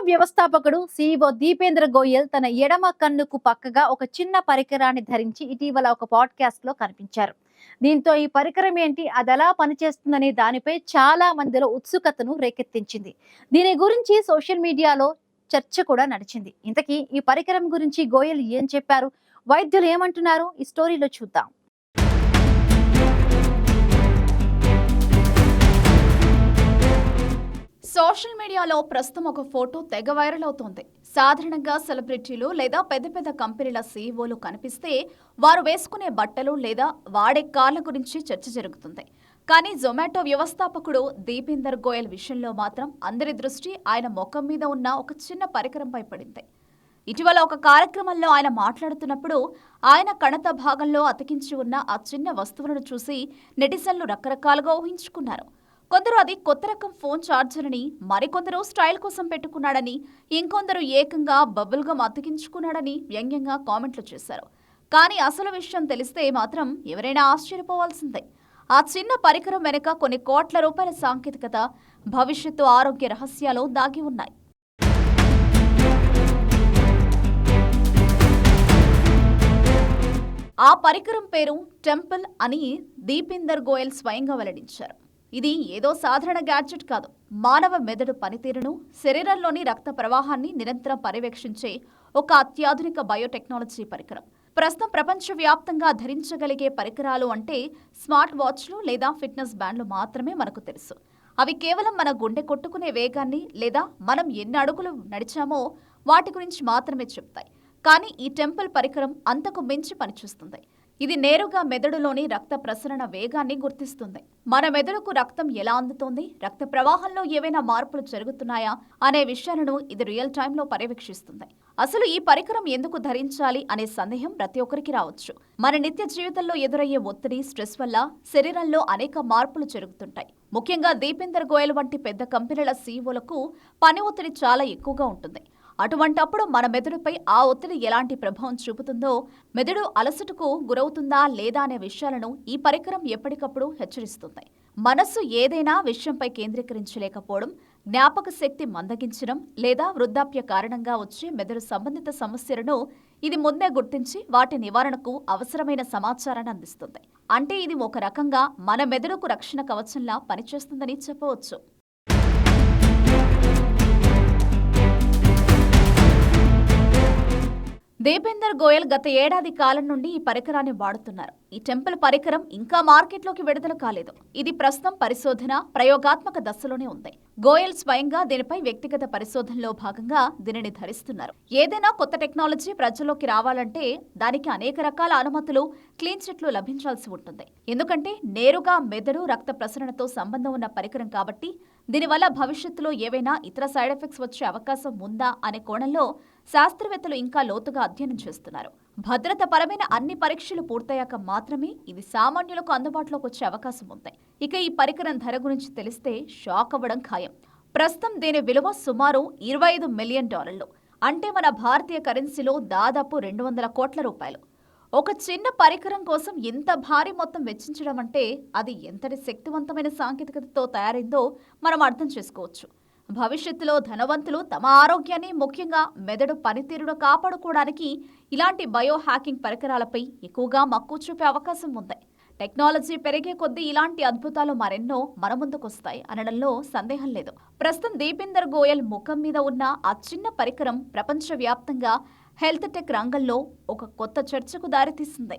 వ్యవస్థాపకుడు సీఈఓ దీపేంద్ర గోయల్ తన ఎడమ కన్నుకు పక్కగా ఒక చిన్న పరికరాన్ని ధరించి ఇటీవల ఒక పాడ్కాస్ట్ లో కనిపించారు. దీంతో ఈ పరికరం ఏంటి, అది ఎలా పనిచేస్తుందనే దానిపై చాలా మందిలో ఉత్సుకతను రేకెత్తించింది. దీని గురించి సోషల్ మీడియాలో చర్చ కూడా నడిచింది. ఇంతకీ ఈ పరికరం గురించి గోయల్ ఏం చెప్పారు, వైద్యులు ఏమంటున్నారు, ఈ స్టోరీలో చూద్దాం. సోషల్ మీడియాలో ప్రస్తుతం ఒక ఫోటో తెగ వైరల్ అవుతోంది. సాధారణంగా సెలబ్రిటీలు లేదా పెద్ద పెద్ద కంపెనీల సీఈఓలు కనిపిస్తే వారు వేసుకునే బట్టలు లేదా వాడే కార్ల గురించి చర్చ జరుగుతుంది. కానీ జొమాటో వ్యవస్థాపకుడు దీపేందర్ గోయల్ విషయంలో మాత్రం అందరి దృష్టి ఆయన ముఖం మీద ఉన్న ఒక చిన్న పరికరంపై పడింది. ఇటీవల ఒక కార్యక్రమంలో ఆయన మాట్లాడుతున్నప్పుడు ఆయన కణత భాగంలో అతికించి ఉన్న ఆ చిన్న వస్తువులను చూసి నెటిజన్లు రకరకాలుగా ఊహించుకున్నారు. కొందరు అది కొత్త రకం ఫోన్ ఛార్జర్ అని, మరికొందరు స్టైల్ కోసం పెట్టుకున్నాడని, ఇంకొందరు ఏకంగా బబుల్ గమ్ అతికించుకున్నాడని వ్యంగ్యంగా కామెంట్లు చేశారు. కానీ అసలు విషయం తెలిస్తే మాత్రం ఎవరైనా ఆశ్చర్యపోవాల్సిందే. ఆ చిన్న పరికరం వెనుక కొన్ని కోట్ల రూపాయల సాంకేతికత, భవిష్యత్తు ఆరోగ్య రహస్యాలు దాగి ఉన్నాయి. ఆ పరికరం పేరు టెంపుల్ అని దీపేందర్ గోయల్ స్వయంగా వెల్లడించారు. ఇది ఏదో సాధారణ గ్యాడ్జెట్ కాదు. మానవ మెదడు పనితీరును, శరీరంలోని రక్త ప్రవాహాన్ని నిరంతరం పర్యవేక్షించే ఒక అత్యాధునిక బయోటెక్నాలజీ పరికరం. ప్రస్తుతం ప్రపంచవ్యాప్తంగా ధరించగలిగే పరికరాలు అంటే స్మార్ట్ వాచ్లు లేదా ఫిట్నెస్ బ్యాండ్లు మాత్రమే మనకు తెలుసు. అవి కేవలం మన గుండె కొట్టుకునే వేగాన్ని లేదా మనం ఎన్ని అడుగులు నడిచామో వాటి గురించి మాత్రమే చెప్తాయి. కానీ ఈ టెంపుల్ పరికరం అంతకు మించి పనిచేస్తుంది. ఇది నేరుగా మెదడులోని రక్త ప్రసరణ వేగాన్ని గుర్తిస్తుంది. మన మెదడుకు రక్తం ఎలా అందుతోంది, రక్త ప్రవాహంలో ఏవైనా మార్పులు జరుగుతున్నాయా అనే విషయాలను ఇది రియల్ టైంలో పర్యవేక్షిస్తుంది. అసలు ఈ పరికరం ఎందుకు ధరించాలి అనే సందేహం ప్రతి ఒక్కరికి రావచ్చు. మన నిత్య జీవితంలో ఎదురయ్యే ఒత్తిడి, స్ట్రెస్ వల్ల శరీరంలో అనేక మార్పులు జరుగుతుంటాయి. ముఖ్యంగా దీపేందర్ గోయల్ వంటి పెద్ద కంపెనీల సీఈఓలకు పని ఒత్తిడి చాలా ఎక్కువగా ఉంటుంది. అటువంటప్పుడు మన మెదడుపై ఆ ఒత్తిడి ఎలాంటి ప్రభావం చూపుతుందో, మెదడు అలసటకు గురవుతుందా లేదా అనే విషయాలను ఈ పరికరం ఎప్పటికప్పుడు హెచ్చరిస్తుంది. మనస్సు ఏదైనా విషయంపై కేంద్రీకరించలేకపోవడం, జ్ఞాపక శక్తి మందగించడం లేదా వృద్ధాప్య కారణంగా వచ్చే మెదడు సంబంధిత సమస్యలను ఇది ముందే గుర్తించి వాటి నివారణకు అవసరమైన సమాచారాన్ని అందిస్తుంది. అంటే ఇది ఒక రకంగా మన మెదడుకు రక్షణ కవచంలా పనిచేస్తుందని చెప్పవచ్చు. దీపేందర్ గోయల్ గత ఏడాది కాలం నుండి ఈ పరికరాన్ని వాడుతున్నారు. ఈ టెంపుల్ పరికరం ఇంకా మార్కెట్లోకి విడుదల కాలేదు. ఇది ప్రస్తుతం పరిశోధన, ప్రయోగాత్మక దశలోనే ఉంది. గోయల్ స్వయంగా దీనిపై వ్యక్తిగత పరిశోధనలో భాగంగా దీనిని ధరిస్తున్నారు. ఏదైనా కొత్త టెక్నాలజీ ప్రజల్లోకి రావాలంటే దానికి అనేక రకాల అనుమతులు, క్లీన్ చిట్లు లభించాల్సి ఉంటుంది. ఎందుకంటే నేరుగా మెదడు, రక్త ప్రసరణతో సంబంధం ఉన్న పరికరం కాబట్టి దీనివల్ల భవిష్యత్తులో ఏవైనా ఇతర సైడ్ ఎఫెక్ట్స్ వచ్చే అవకాశం ఉందా అనే కోణంలో శాస్త్రవేత్తలు ఇంకా లోతుగా అధ్యయనం చేస్తున్నారు. భద్రత పరమైన అన్ని పరీక్షలు పూర్తయ్యాక మాత్రమే ఇది సామాన్యులకు అందుబాటులోకి వచ్చే అవకాశం ఉంది. ఇక ఈ పరికరం ధర గురించి తెలిస్తే షాక్ అవ్వడం ఖాయం. ప్రస్తుతం దీని విలువ సుమారు $25 మిలియన్, అంటే మన భారతీయ కరెన్సీలో దాదాపు 200 కోట్ల రూపాయలు. ఒక చిన్న పరికరం కోసం ఇంత భారీ మొత్తం వెచ్చించడం అంటే అది ఎంతటి శక్తివంతమైన సాంకేతికతతో తయారైందో మనం అర్థం చేసుకోవచ్చు. భవిష్యత్తులో ధనవంతులు తమ ఆరోగ్యాన్ని, ముఖ్యంగా మెదడు పనితీరును కాపాడుకోవడానికి ఇలాంటి బయో హ్యాకింగ్ పరికరాలపై ఎక్కువగా మక్కువ చూపే అవకాశం ఉంది. టెక్నాలజీ పెరిగే కొద్దీ ఇలాంటి అద్భుతాలు మరెన్నో మన ముందుకొస్తాయి అనడంలో సందేహం లేదు. ప్రస్తుతం దీపేందర్ గోయల్ ముఖం మీద ఉన్న ఆ చిన్న పరికరం ప్రపంచవ్యాప్తంగా హెల్త్ టెక్ రంగంలో ఒక కొత్త చర్చకు దారితీస్తుంది.